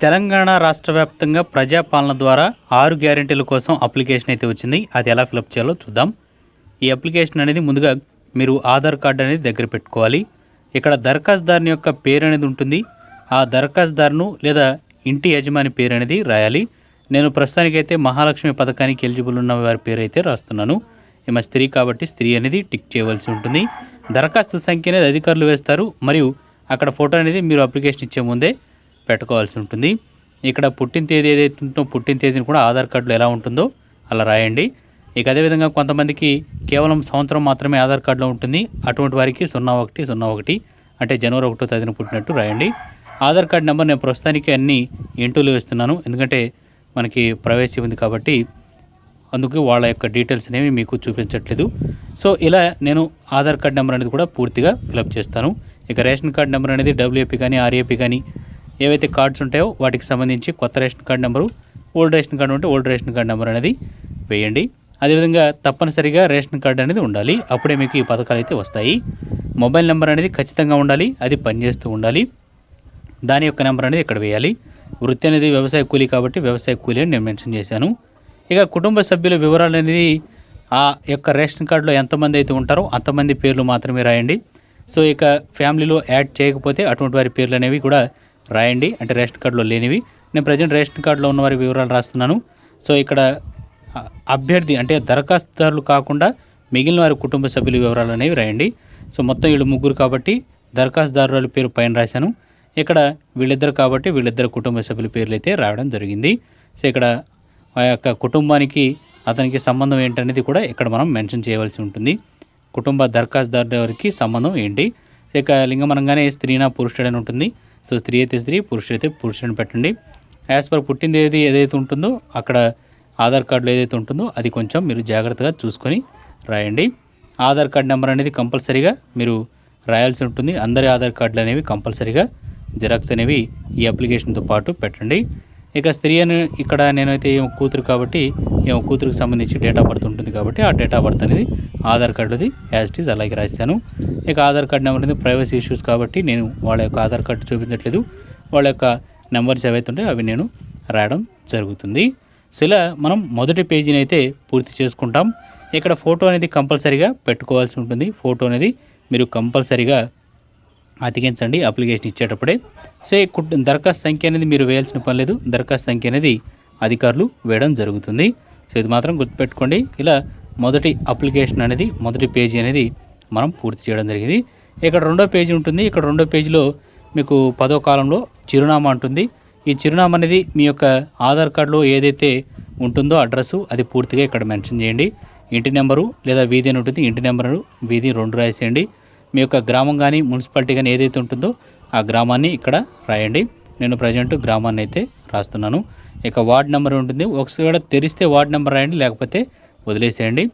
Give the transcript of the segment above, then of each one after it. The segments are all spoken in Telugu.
తెలంగాణ రాష్ట్ర వ్యాప్తంగా ప్రజాపాలన ద్వారా 6 గ్యారెంటీల కోసం అప్లికేషన్ అయితే వచ్చింది. అది ఎలా ఫిలప్ చేయాలో చూద్దాం. ఈ అప్లికేషన్ అనేది ముందుగా మీరు ఆధార్ కార్డ్ అనేది దగ్గర పెట్టుకోవాలి. ఇక్కడ దరఖాస్తుదారుని యొక్క పేరు అనేది ఉంటుంది. ఆ దరఖాస్తుదారును లేదా ఇంటి యజమాని పేరు అనేది రాయాలి. నేను ప్రస్తుతానికైతే మహాలక్ష్మి పథకానికి ఎలిజిబుల్ ఉన్న వారి పేరు అయితే రాస్తున్నాను. ఈమె స్త్రీ కాబట్టి స్త్రీ అనేది టిక్ చేయవలసి ఉంటుంది. దరఖాస్తు సంఖ్య అనేది అధికారులు వేస్తారు. మరియు అక్కడ ఫోటో అనేది మీరు అప్లికేషన్ ఇచ్చే ముందే పెట్టుకోవాల్సి ఉంటుంది. ఇక్కడ పుట్టిన తేదీ ఏదైతే ఉంటుందో పుట్టిన తేదీని కూడా ఆధార్ కార్డులో ఎలా ఉంటుందో అలా రాయండి. ఇక అదేవిధంగా కొంతమందికి కేవలం సంవత్సరం మాత్రమే ఆధార్ కార్డులో ఉంటుంది. అటువంటి వారికి 0101 అంటే జనవరి 1వ తేదీన పుట్టినట్టు రాయండి. ఆధార్ కార్డు నెంబర్ నేను ప్రస్తుతానికి అన్ని ఇంటూలు వేస్తున్నాను, ఎందుకంటే మనకి ప్రైవసీ ఉంది కాబట్టి అందుకు వాళ్ళ యొక్క డీటెయిల్స్ అనేవి మీకు చూపించట్లేదు. సో ఇలా నేను ఆధార్ కార్డు నెంబర్ అనేది కూడా పూర్తిగా ఫిలప్ చేస్తాను. ఇక రేషన్ కార్డు నెంబర్ అనేది డబ్ల్యూఏపీ కానీ ఆర్ఏపీ కానీ ఏవైతే కార్డ్స్ ఉంటాయో వాటికి సంబంధించి కొత్త ration card number, old ration card ఉంటే ఓల్డ్ రేషన్ కార్డు నెంబర్ అనేది వేయండి. అదేవిధంగా తప్పనిసరిగా రేషన్ కార్డు అనేది ఉండాలి, అప్పుడే మీకు ఈ పథకాలు అయితే వస్తాయి. మొబైల్ నెంబర్ అనేది ఖచ్చితంగా ఉండాలి, అది పనిచేస్తూ ఉండాలి. దాని యొక్క నెంబర్ అనేది ఇక్కడ వేయాలి. వృత్తి అనేది వ్యవసాయ కూలీ కాబట్టి వ్యవసాయ కూలీ అని నేను మెన్షన్ చేశాను. ఇక కుటుంబ సభ్యుల వివరాలు అనేది ఆ యొక్క రేషన్ కార్డులో ఎంతమంది అయితే ఉంటారో అంతమంది పేర్లు మాత్రమే రాయండి. సో ఇక ఫ్యామిలీలో యాడ్ చేయకపోతే అటువంటి వారి పేర్లు అనేవి కూడా రాయండి, అంటే రేషన్ కార్డులో లేనివి. నేను ప్రజెంట్ రేషన్ కార్డులో ఉన్న వారి వివరాలు రాస్తున్నాను. సో ఇక్కడ అభ్యర్థి అంటే దరఖాస్తుదారులు కాకుండా మిగిలిన వారి కుటుంబ సభ్యుల వివరాలు అనేవి రాయండి. సో మొత్తం వీళ్ళు ముగ్గురు కాబట్టి దరఖాస్తుదారుల పేరు పైన రాశాను. ఇక్కడ వీళ్ళిద్దరు కాబట్టి వీళ్ళిద్దరు కుటుంబ సభ్యుల పేర్లు అయితే రావడం జరిగింది. సో ఇక్కడ ఆ యొక్క కుటుంబానికి అతనికి సంబంధం ఏంటనేది కూడా ఇక్కడ మనం మెన్షన్ చేయవలసి ఉంటుంది. కుటుంబ దరఖాస్తుదారుకి సంబంధం ఏంటి. ఇక లింగమనంగానే స్త్రీనా పురుషుడని ఉంటుంది. సో స్త్రీ అయితే స్త్రీ, పురుషుడైతే పురుషుడిని పెట్టండి. యాజ్ పర్ పుట్టింది ఏదైతే ఉంటుందో అక్కడ ఆధార్ కార్డులో ఏదైతే ఉంటుందో అది కొంచెం మీరు జాగ్రత్తగా చూసుకొని రాయండి. ఆధార్ కార్డు నెంబర్ అనేది కంపల్సరీగా మీరు రాయాల్సి ఉంటుంది. అందరి ఆధార్ కార్డులు అనేవి కంపల్సరీగా జిరాక్స్ అనేవి ఈ అప్లికేషన్తో పాటు పెట్టండి. ఇక స్త్రీ అని ఇక్కడ నేనైతే ఏమో కూతురు కాబట్టి ఏమో కూతురుకు సంబంధించి డేట్ ఆఫ్ బర్త్ ఉంటుంది కాబట్టి ఆ డేట్ ఆఫ్ బర్త్ అనేది ఆధార్ కార్డుది యాజ్ ఇట్ ఈజ్ అలాగే రాశాను. ఇక ఆధార్ కార్డు నెంబర్ అనేది ప్రైవసీ ఇష్యూస్ కాబట్టి నేను వాళ్ళ యొక్క ఆధార్ కార్డు చూపించట్లేదు. వాళ్ళ యొక్క నెంబర్స్ ఏవైతే ఉంటాయో అవి నేను రాయడం జరుగుతుంది. సో ఇలా మనం మొదటి పేజీని అయితే పూర్తి చేసుకుంటాం. ఇక్కడ ఫోటో అనేది కంపల్సరీగా పెట్టుకోవాల్సి ఉంటుంది. ఫోటో అనేది మీరు కంపల్సరీగా అతికించండి అప్లికేషన్ ఇచ్చేటప్పుడే. సో దరఖాస్తు సంఖ్య అనేది మీరు వేయాల్సిన పని లేదు, దరఖాస్తు సంఖ్య అనేది అధికారులు వేయడం జరుగుతుంది. సో ఇది మాత్రం గుర్తుపెట్టుకోండి. ఇలా మొదటి అప్లికేషన్ అనేది మొదటి పేజీ అనేది మనం పూర్తి చేయడం జరిగింది. ఇక్కడ రెండో పేజీ ఉంటుంది. ఇక్కడ రెండో పేజీలో మీకు 10వ కాలంలో చిరునామా ఉంటుంది. ఈ చిరునామా అనేది మీ యొక్క ఆధార్ కార్డులో ఏదైతే ఉంటుందో అడ్రస్సు అది పూర్తిగా ఇక్కడ మెన్షన్ చేయండి. ఇంటి నెంబరు లేదా వీధి అని ఉంటుంది, ఇంటి నెంబరు వీధి 2 రాసేయండి. మీ యొక్క గ్రామం కానీ మున్సిపాలిటీ కానీ ఏదైతే ఉంటుందో ఆ గ్రామాన్ని ఇక్కడ రాయండి. నేను ప్రజెంట్ గ్రామాన్ని అయితే రాస్తున్నాను. ఇక వార్డ్ నెంబర్ ఉంటుంది, ఒకసారి తెరిస్తే వార్డ్ నెంబర్ రాయండి, లేకపోతే వదిలేసేయండి.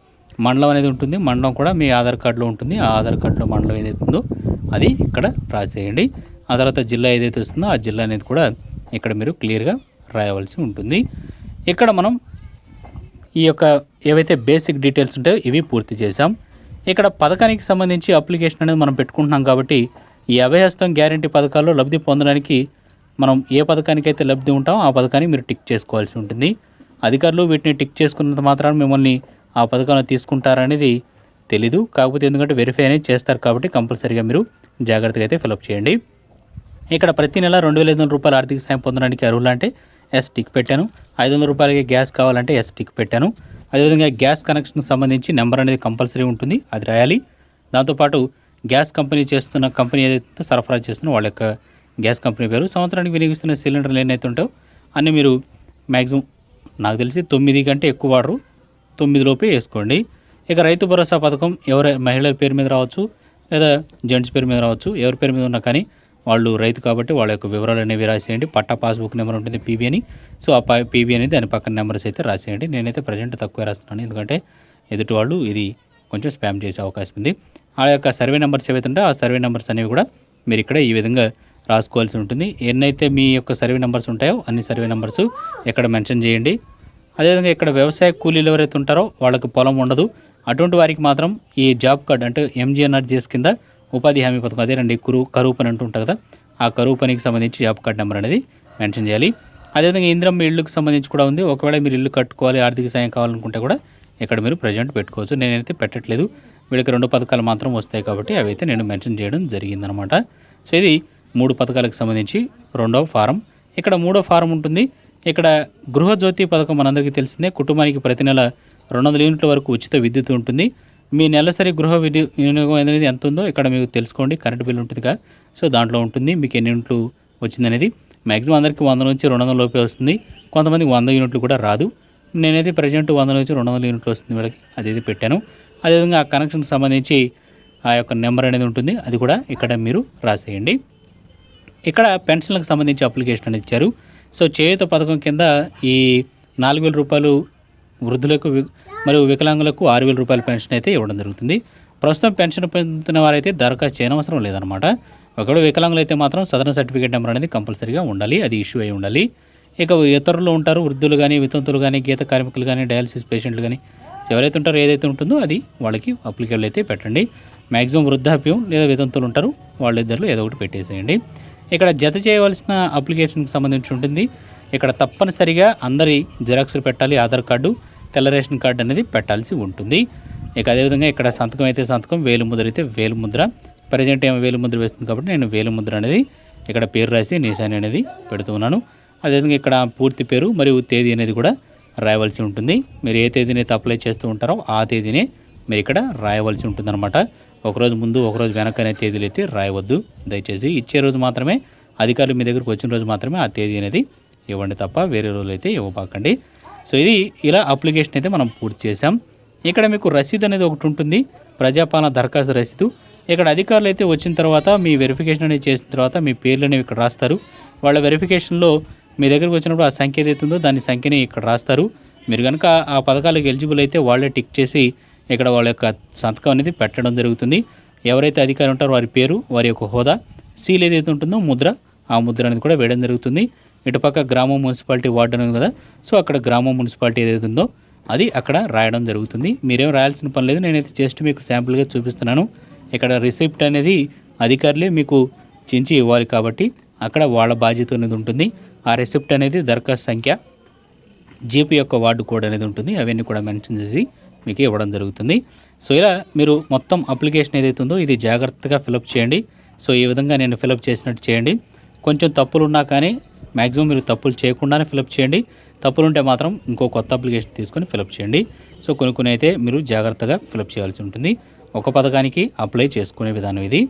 మండలం అనేది ఉంటుంది, మండలం కూడా మీ ఆధార్ కార్డులో ఉంటుంది. ఆ ఆధార్ కార్డులో మండలం ఏదైతే ఉందో అది ఇక్కడ రాసేయండి. ఆ తర్వాత జిల్లా ఏదైతే వస్తుందో ఆ జిల్లా అనేది కూడా ఇక్కడ మీరు క్లియర్గా రాయవలసి ఉంటుంది. ఇక్కడ మనం ఈ యొక్క ఏవైతే బేసిక్ డీటెయిల్స్ ఉంటాయో ఇవి పూర్తి చేసాం. ఇక్కడ పథకానికి సంబంధించి అప్లికేషన్ అనేది మనం పెట్టుకుంటున్నాం కాబట్టి ఈ అభయహస్తం గ్యారంటీ పథకాల్లో లబ్ధి పొందడానికి మనం ఏ పథకానికైతే లబ్ధి ఉంటామో ఆ పథకాన్ని మీరు టిక్ చేసుకోవాల్సి ఉంటుంది. అధికారులు వీటిని టిక్ చేసుకున్నంత మాత్రాన మిమ్మల్ని ఆ పథకంలో తీసుకుంటారనేది తెలీదు. కాకపోతే ఎందుకంటే వెరిఫై అనేది చేస్తారు కాబట్టి కంపల్సరీగా మీరు జాగ్రత్తగా అయితే ఫిలప్ చేయండి. ఇక్కడ ప్రతి నెల 2500 రూపాయల ఆర్థిక సాయం పొందడానికి అర్హులు అంటే ఎస్ టిక్ పెట్టాను. 500 రూపాయలకి గ్యాస్ కావాలంటే ఎస్ టిక్ పెట్టాను. అదేవిధంగా గ్యాస్ కనెక్షన్కి సంబంధించి నెంబర్ అనేది కంపల్సరీ ఉంటుంది, అది రాయాలి. దాంతోపాటు గ్యాస్ కంపెనీ చేస్తున్న కంపెనీ ఏదైతే సరఫరా చేస్తున్న వాళ్ళ యొక్క గ్యాస్ కంపెనీ పేరు, సంవత్సరానికి వినియోగిస్తున్న సిలిండర్లు ఏదైతే ఉంటాయో అన్నీ మీరు మ్యాక్సిమం నాకు తెలిసి 9 కంటే ఎక్కువ వాడరు, 9 లోపే వేసుకోండి. ఇక రైతు భరోసా పథకం ఎవరి మహిళల పేరు మీద రావచ్చు లేదా జెంట్స్ పేరు మీద రావచ్చు, ఎవరి పేరు మీద ఉన్నా కానీ వాళ్ళు రైతు కాబట్టి వాళ్ళ యొక్క వివరాలు అనేవి రాసేయండి. పట్టా పాస్బుక్ నెంబర్ ఉంటుంది పీబీ అని, సో ఆ పీబీ అనేది దాని పక్కన నెంబర్స్ అయితే రాసేయండి. నేనైతే ప్రజెంట్ తక్కువ రాస్తున్నాను, ఎందుకంటే ఎదుటి వాళ్ళు ఇది కొంచెం స్పామ్ చేసే అవకాశం ఉంది. ఆ యొక్క సర్వే నెంబర్స్ ఏవైతే ఉంటాయో ఆ సర్వే నెంబర్స్ అనేవి కూడా మీరు ఇక్కడ ఈ విధంగా రాసుకోవాల్సి ఉంటుంది. ఎన్నైతే మీ యొక్క సర్వే నెంబర్స్ ఉంటాయో అన్ని సర్వే నెంబర్స్ ఇక్కడ మెన్షన్ చేయండి. అదేవిధంగా ఇక్కడ వ్యవసాయ కూలీలు ఎవరైతే ఉంటారో వాళ్ళకి పొలం ఉండదు, అటువంటి వారికి మాత్రం ఈ జాబ్ కార్డ్ అంటే ఎంజీఎన్ఆర్జీఎస్ కింద ఉపాధి హామీ పథకం అదేనండి కరువు పని అంటుంటారు కదా, ఆ కరువు పనికి సంబంధించి జాబ్ కార్డ్ నెంబర్ అనేది మెన్షన్ చేయాలి. అదేవిధంగా ఇందిరమ్మ ఇళ్ళకు సంబంధించి కూడా ఉంది. ఒకవేళ మీరు ఇల్లు కట్టుకోవాలి, ఆర్థిక సాయం కావాలనుకుంటే కూడా ఇక్కడ మీరు ప్రజెంట్ పెట్టుకోవచ్చు. నేనైతే పెట్టట్లేదు, వీళ్ళకి 2 పథకాలు మాత్రం వస్తాయి కాబట్టి అవైతే నేను మెన్షన్ చేయడం జరిగిందనమాట. సో ఇది 3 పథకాలకు సంబంధించి రెండవ ఫారం. ఇక్కడ మూడో ఫారం ఉంటుంది. ఇక్కడ గృహజ్యోతి పథకం మనందరికీ తెలిసిందే. కుటుంబానికి ప్రతి నెల 200 యూనిట్ల వరకు ఉచిత విద్యుత్ ఉంటుంది. మీ నెలసరి గృహ వినియోగం అనేది ఎంత ఉందో ఇక్కడ మీకు తెలుసుకోండి. కరెంట్ బిల్ ఉంటుందిగా, సో దాంట్లో ఉంటుంది మీకు ఎన్ని యూనిట్లు వచ్చిందనేది. మ్యాక్సిమం అందరికీ 100 నుంచి 200 లోపే వస్తుంది. కొంతమందికి 100 యూనిట్లు కూడా రాదు. నేనైతే ప్రజెంట్ 100 నుంచి 200 యూనిట్లు వస్తుంది వీళ్ళకి, అది పెట్టాను. అదేవిధంగా ఆ కనెక్షన్కి సంబంధించి ఆ యొక్క నెంబర్ అనేది ఉంటుంది, అది కూడా ఇక్కడ మీరు రాసేయండి. ఇక్కడ పెన్షన్లకు సంబంధించి అప్లికేషన్ అనేది ఇచ్చారు. సో చేయూత పథకం కింద ఈ 4,000 రూపాయలు వృద్ధులకు మరియు వికలాంగులకు 6,000 రూపాయల పెన్షన్ అయితే ఇవ్వడం జరుగుతుంది. ప్రస్తుతం పెన్షన్ పొందుతున్న వారైతే దరఖాస్తు చేయనవసరం లేదనమాట. ఒకవేళ వికలాంగులు అయితే మాత్రం సదరన్ సర్టిఫికేట్ నెంబర్ అనేది కంపల్సరీగా ఉండాలి, అది ఇష్యూ అయి ఉండాలి. ఇక ఇతరులు ఉంటారు, వృద్ధులు కానీ, వితంతులు కానీ, గీత కార్మికులు కానీ, డయాలసిస్ పేషెంట్లు కానీ, ఎవరైతే ఉంటారో ఏదైతే ఉంటుందో అది వాళ్ళకి అప్లికేబుల్ అయితే పెట్టండి. మ్యాక్సిమం వృద్ధాప్యం లేదా వితంతులు ఉంటారు, వాళ్ళిద్దరిలో ఏదో ఒకటి పెట్టేసేయండి. ఇక్కడ జత చేయవలసిన అప్లికేషన్కి సంబంధించి ఉంటుంది. ఇక్కడ తప్పనిసరిగా అందరి జిరాక్స్లు పెట్టాలి, ఆధార్ కార్డు, తెల్ల రేషన్ కార్డు అనేది పెట్టాల్సి ఉంటుంది. ఇక అదేవిధంగా ఇక్కడ సంతకం అయితే సంతకం, వేలిముద్ర అయితే వేలిముద్ర. ప్రజెంట్ ఏమో వేలిముద్ర వేస్తుంది కాబట్టి నేను వేలిముద్ర అనేది ఇక్కడ పేరు రాసి నిశాని అనేది పెడుతున్నాను. అదేవిధంగా ఇక్కడ పూర్తి పేరు మరియు తేదీ అనేది కూడా రాయవలసి ఉంటుంది. మీరు ఏ తేదీని అయితే అప్లై చేస్తూ ఉంటారో ఆ తేదీనే మీరు ఇక్కడ రాయవలసి ఉంటుందన్నమాట. ఒకరోజు ముందు ఒకరోజు వెనక అనే తేదీలు అయితే రాయవద్దు దయచేసి. ఇచ్చే రోజు మాత్రమే, అధికారులు మీ దగ్గరకు వచ్చిన రోజు మాత్రమే ఆ తేదీ అనేది ఇవ్వండి తప్ప వేరే రోజులు అయితే ఇవ్వబాకండి. సో ఇది ఇలా అప్లికేషన్ అయితే మనం పూర్తి చేసాం. ఇక్కడ మీకు రసీదు అనేది ఒకటి ఉంటుంది, ప్రజాపాలన దరఖాస్తు రసీదు. ఇక్కడ అధికారులు అయితే వచ్చిన తర్వాత మీ వెరిఫికేషన్ అనేది చేసిన తర్వాత మీ పేర్లు అనేవి ఇక్కడ రాస్తారు. వాళ్ళ వెరిఫికేషన్లో మీ దగ్గరకు వచ్చినప్పుడు ఆ సంఖ్య ఏదైతే ఉందో దాని సంఖ్యని ఇక్కడ రాస్తారు. మీరు కనుక ఆ పథకాలకు ఎలిజిబుల్ అయితే వాళ్ళే టిక్ చేసి ఇక్కడ వాళ్ళ యొక్క సంతకం అనేది పెట్టడం జరుగుతుంది. ఎవరైతే అధికారి ఉంటారో వారి పేరు, వారి యొక్క హోదా, సీల్ ఏదైతే ఉంటుందో ముద్ర, ఆ ముద్ర అనేది కూడా వేయడం జరుగుతుంది. ఇటుపక్క గ్రామం మున్సిపాలిటీ వార్డు అనేది కదా, సో అక్కడ గ్రామం మున్సిపాలిటీ ఏదైతే ఉందో అది అక్కడ రాయడం జరుగుతుంది. మీరేం రాయాల్సిన పని లేదు, నేనైతే జస్ట్ మీకు శాంపుల్గా చూపిస్తున్నాను. ఇక్కడ రిసిప్ట్ అనేది అధికారులే మీకు చించి ఇవ్వాలి కాబట్టి అక్కడ వాళ్ళ బాధ్యత అనేది ఉంటుంది. ఆ రిసిప్ట్ అనేది దరఖాస్తు సంఖ్య, జీపీ యొక్క వార్డు కోడ్ అనేది ఉంటుంది, అవన్నీ కూడా మెన్షన్ చేసి మీకు ఇవ్వడం జరుగుతుంది. సో ఇలా మీరు మొత్తం అప్లికేషన్ ఏదైతే ఉందో ఇది జాగ్రత్తగా ఫిలప్ చేయండి. సో ఈ విధంగా నేను ఫిలప్ చేసినట్టు చేయండి. కొంచెం తప్పులు ఉన్నా కానీ మ్యాక్సిమం మీరు తప్పులు చేయకుండానే ఫిలప్ చేయండి. తప్పులు ఉంటే మాత్రం ఇంకో కొత్త అప్లికేషన్ తీసుకొని ఫిలప్ చేయండి. సో కొన్ని అయితే మీరు జాగ్రత్తగా ఫిలప్ చేయాల్సి ఉంటుంది. ఒక పథకానికి అప్లై చేసుకునే విధానం ఇది.